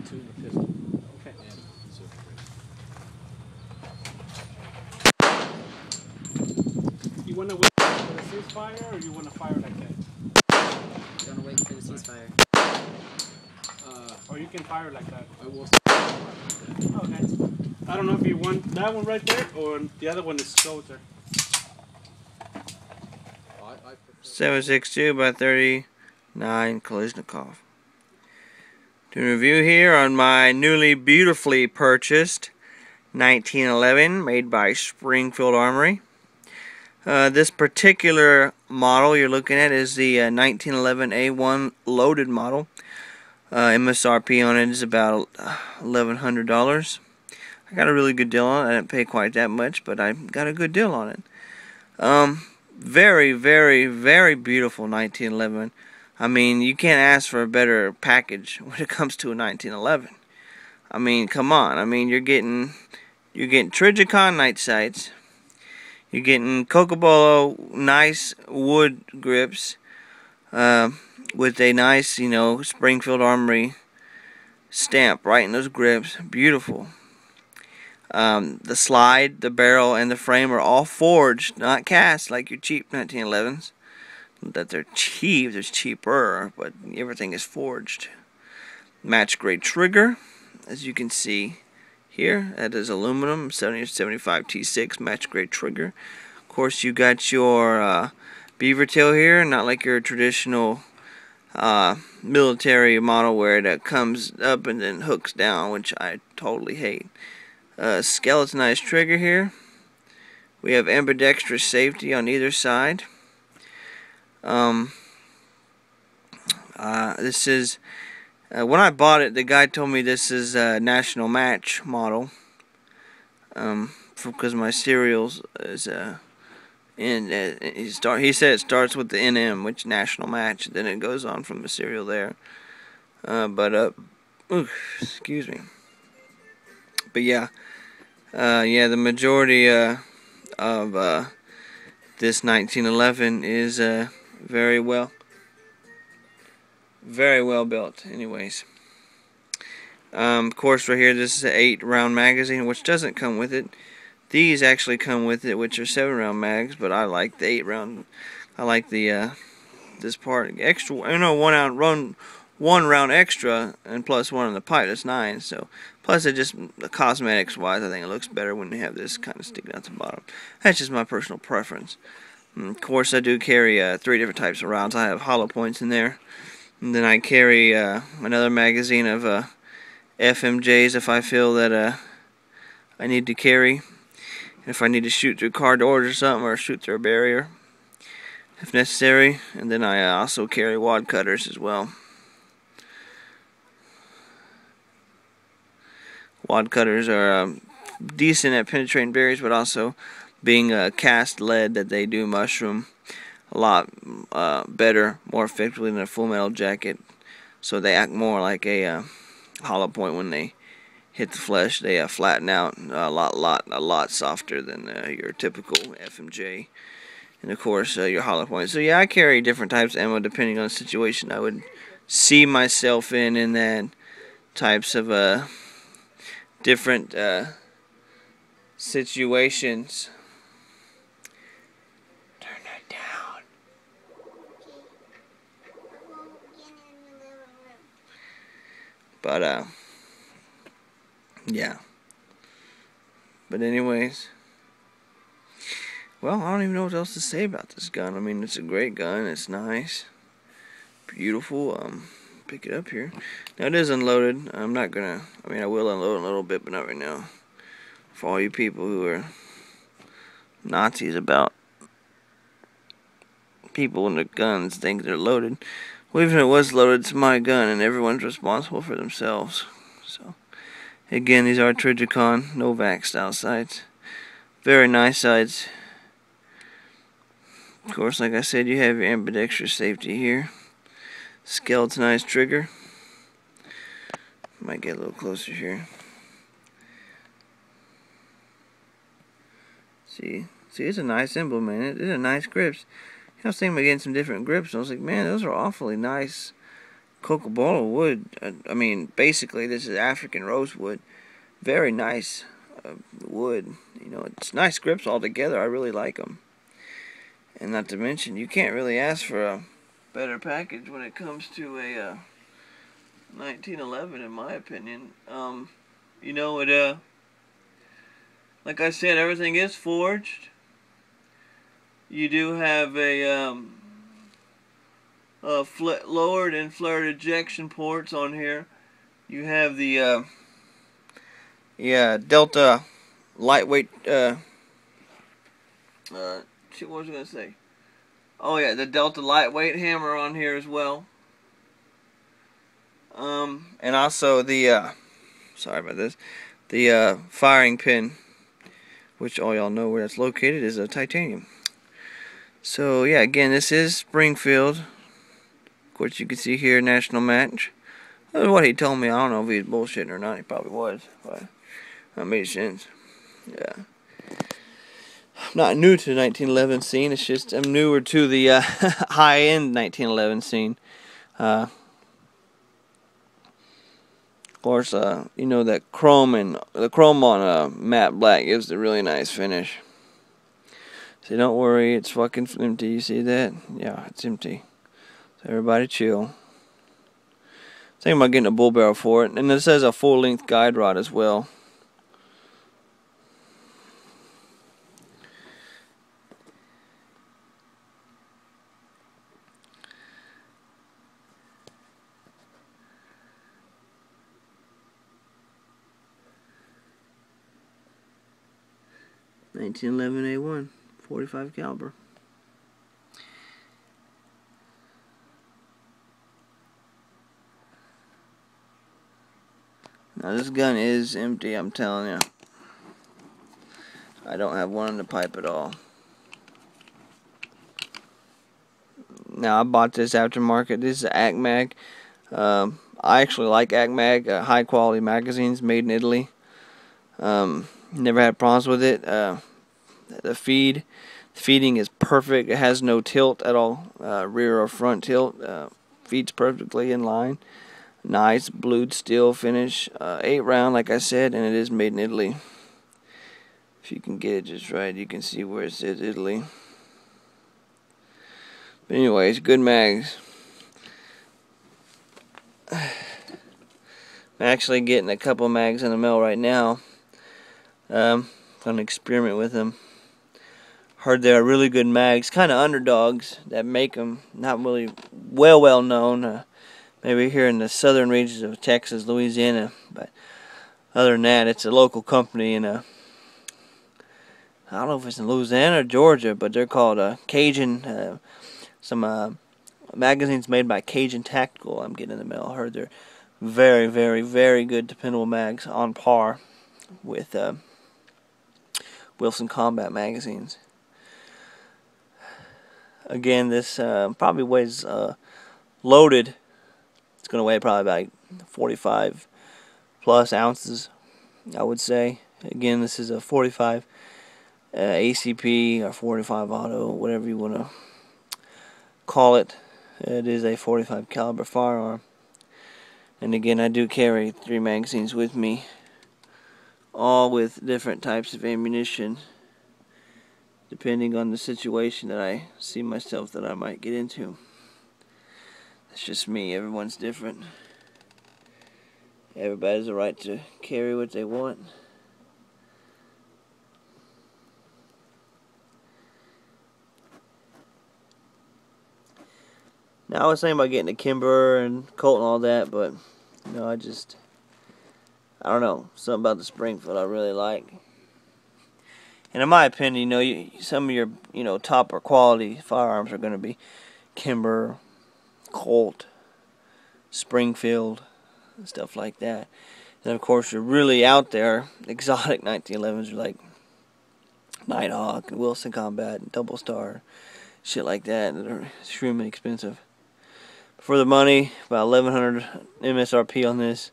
to the pistol. Okay. You want to wait for the ceasefire, or you want to fire like that? You want to wait for the ceasefire. Or you can fire like that. I will. Okay. I don't know if you want that one right there, or the other one is closer. 7.62 by 39 Kalashnikov. Doing a review here on my newly beautifully purchased 1911 made by Springfield Armory. This particular model you're looking at is the 1911 A1 loaded model. MSRP on it is about $1,100. I got a really good deal on it. I didn't pay quite that much, but I got a good deal on it. Very, very, very beautiful 1911. I mean, you can't ask for a better package when it comes to a 1911. I mean, come on. I mean, you're getting Trijicon night sights. You're getting Cocobolo nice wood grips with a nice, Springfield Armory stamp right in those grips. Beautiful. The slide, the barrel, and the frame are all forged, not cast like your cheap 1911s. That they're cheap, there's cheaper, but everything is forged. Match grade trigger, as you can see here. That is aluminum, 7075 T6 match grade trigger. Of course, you got your beaver tail here, not like your traditional military model where it comes up and then hooks down, which I totally hate. Skeletonized trigger here. We have ambidextrous safety on either side. This is when I bought it, the guy told me this is a national match model. Because my serials is he said it starts with the NM, which national match, then it goes on from the serial there. Excuse me. But yeah, the majority of this 1911 is very well built. Anyways, of course, right here, this is an 8-round magazine, which doesn't come with it. These actually come with it, which are 7-round mags, but I like the 8-round. I like the this part extra. One round extra, and plus one on the pipe. That's 9. So plus it just cosmetics wise, I think it looks better when you have this kind of sticking out the bottom. That's just my personal preference. Of course, I do carry 3 different types of rounds. I have hollow points in there, and then I carry another magazine of FMJs if I feel that I need to carry. If I need to shoot through car doors or something, or shoot through a barrier, if necessary. And then I also carry wad cutters as well. Wad cutters are decent at penetrating barriers, but also being cast lead that they do mushroom a lot better, more effectively than a full metal jacket. So they act more like a hollow point when they hit the flesh. They flatten out a lot softer than your typical FMJ. And of course your hollow point. So yeah, I carry different types of ammo depending on the situation I would see myself in that types of different situations. Turn that down. But yeah. But anyways, well, I don't even know what else to say about this gun. I mean, it's a great gun. It's nice, beautiful. Pick it up here. Now it is unloaded. I'm not gonna. I mean, I will unload a little bit, but not right now. For all you people who are Nazis about people and their guns think they're loaded. Well, even if it was loaded, it's my gun, and everyone's responsible for themselves. So, again, these are Trijicon Novak style sights. Very nice sights. Of course, like I said, you have your ambidextrous safety here. Skeletonized trigger. Might get a little closer here. See, it's a nice emblem, man. It's a nice grips. I was thinking about getting some different grips, and I was like, man, those are awfully nice Cocobolo wood. I mean, basically, this is African rosewood. Very nice wood. You know, it's nice grips altogether. I really like them. And not to mention, you can't really ask for a better package when it comes to a 1911, in my opinion. You know, like I said, everything is forged. You do have a lowered and flared ejection ports on here. You have the Delta lightweight shit, what was I gonna say? Oh yeah, the Delta lightweight hammer on here as well. And also the sorry about this, the firing pin, which all y'all know where that's located, is a titanium. So yeah, again, this is Springfield. Of course, you can see here national match. That's what he told me. I don't know if he was bullshitting or not. He probably was, but that made sense. Yeah. I'm not new to the 1911 scene. It's just I'm newer to the high-end 1911 scene. Of course, you know that chrome and the chrome on matte black gives a really nice finish. So don't worry, it's fucking empty. You see that? Yeah, it's empty. So everybody chill. Thinking about getting a bull barrel for it, and this has a full-length guide rod as well. .1911 A1, 45 caliber. Now this gun is empty, I'm telling you. I don't have one in the pipe at all. Now I bought this aftermarket. This is ACMAG. I actually like ACMAG, high quality magazines made in Italy. Never had problems with it. The feeding is perfect. It has no tilt at all, rear or front tilt. Feeds perfectly in line. Nice blued steel finish. 8 round, like I said, and it is made in Italy. If you can get it just right, you can see where it says Italy. But anyways, good mags. I'm actually getting a couple mags in the mail right now. Gonna experiment with them. Heard they're really good mags, kind of underdogs that make them. Not really well known. Maybe here in the southern regions of Texas, Louisiana, but other than that, it's a local company in I don't know if it's in Louisiana or Georgia, but they're called Cajun. Some magazines made by Cajun Tactical. I'm getting in the mail. I heard they're very, very, very good, dependable mags, on par with Wilson Combat magazines. Again, this probably weighs loaded. It's going to weigh probably about 45 plus ounces, I would say. Again, this is a 45 ACP or 45 auto, whatever you want to call it. It is a 45 caliber firearm. And again, I do carry 3 magazines with me, all with different types of ammunition, depending on the situation that I see myself that I might get into. That's just me. Everyone's different. Everybody has the right to carry what they want. Now, I was thinking about getting a Kimber and Colt and all that, but you know, I don't know, something about the Springfield I really like. And in my opinion, you know, some of your topper quality firearms are going to be Kimber, Colt, Springfield, and stuff like that. And of course, you're really out there, exotic 1911s are like Nighthawk and Wilson Combat and Double Star, shit like that are extremely expensive. For the money, about 1100 MSRP on this.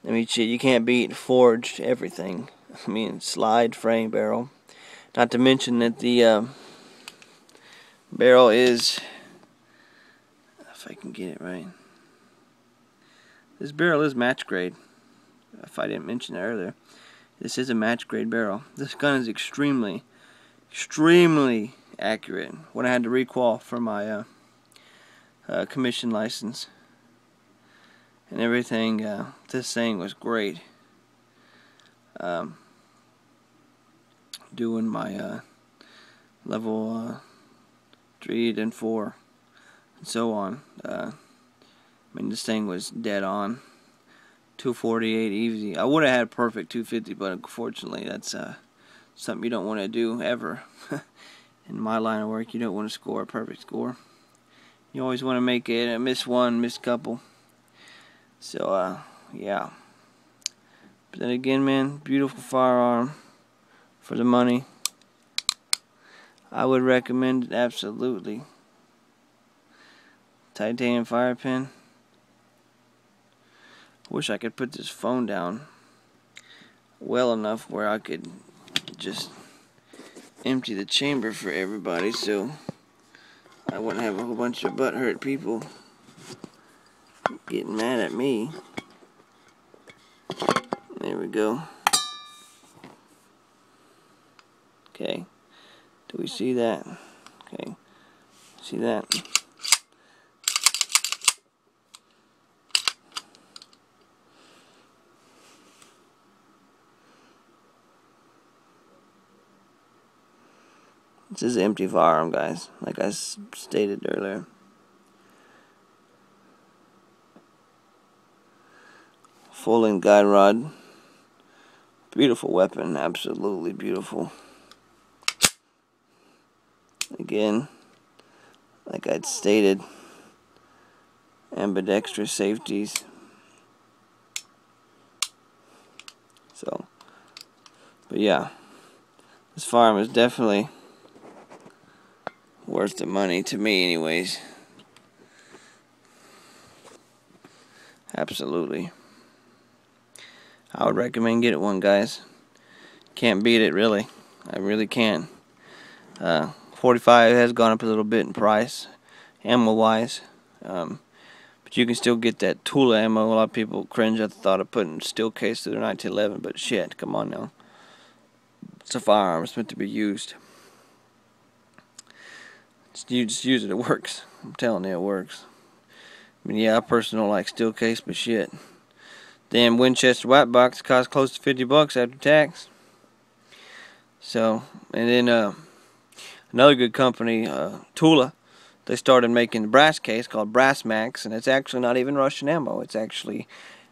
I mean, shit, you can't beat forged everything. I mean, slide, frame, barrel. Not to mention that the barrel is, if I can get it right, This barrel is match grade. If I didn't mention that earlier, this is a match grade barrel. This gun is extremely accurate. When I had to requal for my commission license and everything, this thing was great. Doing my level 3 and 4 and so on. I mean, this thing was dead on. 248 easy. I would have had a perfect 250, but unfortunately that's something you don't want to do ever. In my line of work, you don't want to score a perfect score. You always want to make it miss one, miss a couple. So yeah. But then again, man, beautiful firearm for the money. I would recommend it absolutely. Titanium fire pin. Wish I could put this phone down well enough where I could just empty the chamber for everybody, so I wouldn't have a whole bunch of butthurt people getting mad at me. There we go. Okay. Do we see that? Okay. See that? This is an empty firearm, guys, like I stated earlier. Full-length guide rod. Beautiful weapon, absolutely beautiful. Again, like I'd stated, ambidextrous safeties. So, but yeah, this firearm is definitely worth the money to me anyways. Absolutely. I would recommend getting one, guys. Can't beat it, really. I really can. 45 has gone up a little bit in price, ammo wise, but you can still get that Tula ammo. A lot of people cringe at the thought of putting steel case to their 1911, but shit, come on now. It's a firearm. It's meant to be used. You just use it, it works. I'm telling you, it works. I mean, yeah, I personally don't like steel case, but shit. Damn Winchester white box costs close to $50 after tax. So, and then another good company, Tula, they started making a brass case called Brass Max, and it's actually not even Russian ammo. It's actually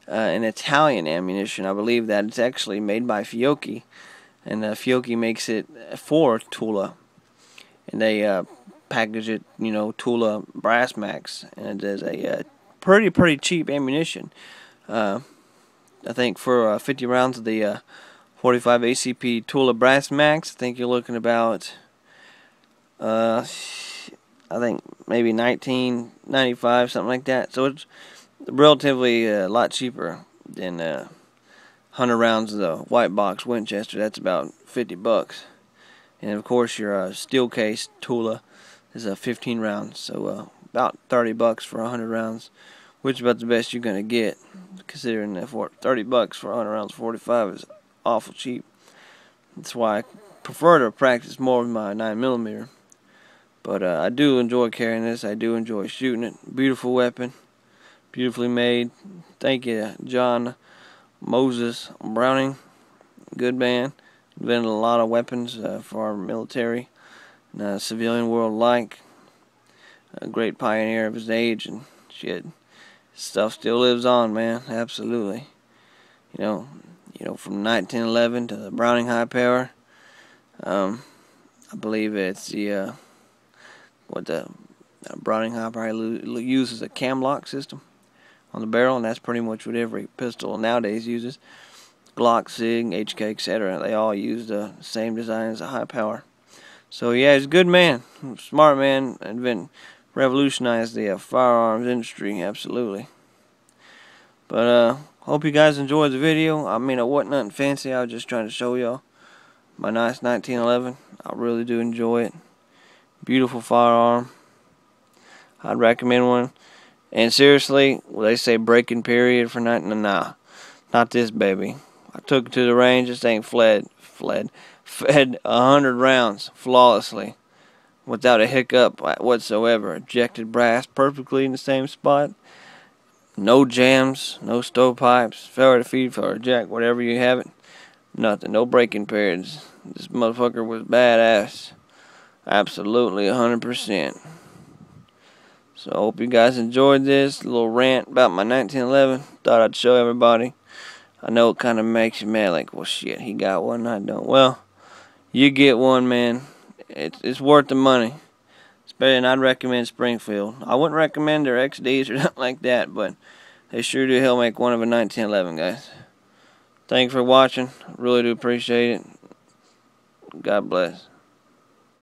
an Italian ammunition. I believe that it's actually made by Fiocchi, and Fiocchi makes it for Tula, and they package it, you know, Tula Brass Max, and it is a pretty cheap ammunition. I think for 50 rounds of the 45 ACP Tula Brass Max, I think you're looking about I think maybe $19.95, something like that. So it's relatively a lot cheaper than 100 rounds of the white box Winchester. That's about $50. And of course your steel case Tula is 15 rounds, so about $30 for 100 rounds, which is about the best you're gonna get, considering that for $30 for 100 rounds 45 is awful cheap. That's why I prefer to practice more with my 9mm. But I do enjoy carrying this. I do enjoy shooting it. Beautiful weapon, beautifully made. Thank you, John Moses Browning. Good man. Invented a lot of weapons for our military and civilian world alike. A great pioneer of his age, and shit, stuff still lives on, man. Absolutely. You know, from 1911 to the Browning High Power. I believe it's the the Browning High Power uses a cam lock system on the barrel, and that's pretty much what every pistol nowadays uses. Glock, SIG, HK, etc. They all use the same design as a high power. So yeah, he's a good man, smart man, and revolutionized the firearms industry, absolutely. But hope you guys enjoyed the video. I mean, it wasn't nothing fancy. I was just trying to show y'all my nice 1911. I really do enjoy it. Beautiful firearm. I'd recommend one. And seriously, they say breaking period for night. Nah, not this baby. I took it to the range. This thing fed 100 rounds flawlessly, without a hiccup whatsoever. Ejected brass perfectly in the same spot. No jams, no stovepipes, failure to feed, failure to jack, whatever you have it. Nothing, no breaking periods. This motherfucker was badass. Absolutely 100%. So I hope you guys enjoyed this little rant about my 1911. Thought I'd show everybody. I know it kind of makes you mad, like, well, shit, he got one, I don't. Well, you get one, man. It's worth the money. And I'd recommend Springfield. I wouldn't recommend their XDs or nothing like that, but they sure do help make one of a 1911, guys. Thanks for watching. Really do appreciate it. God bless.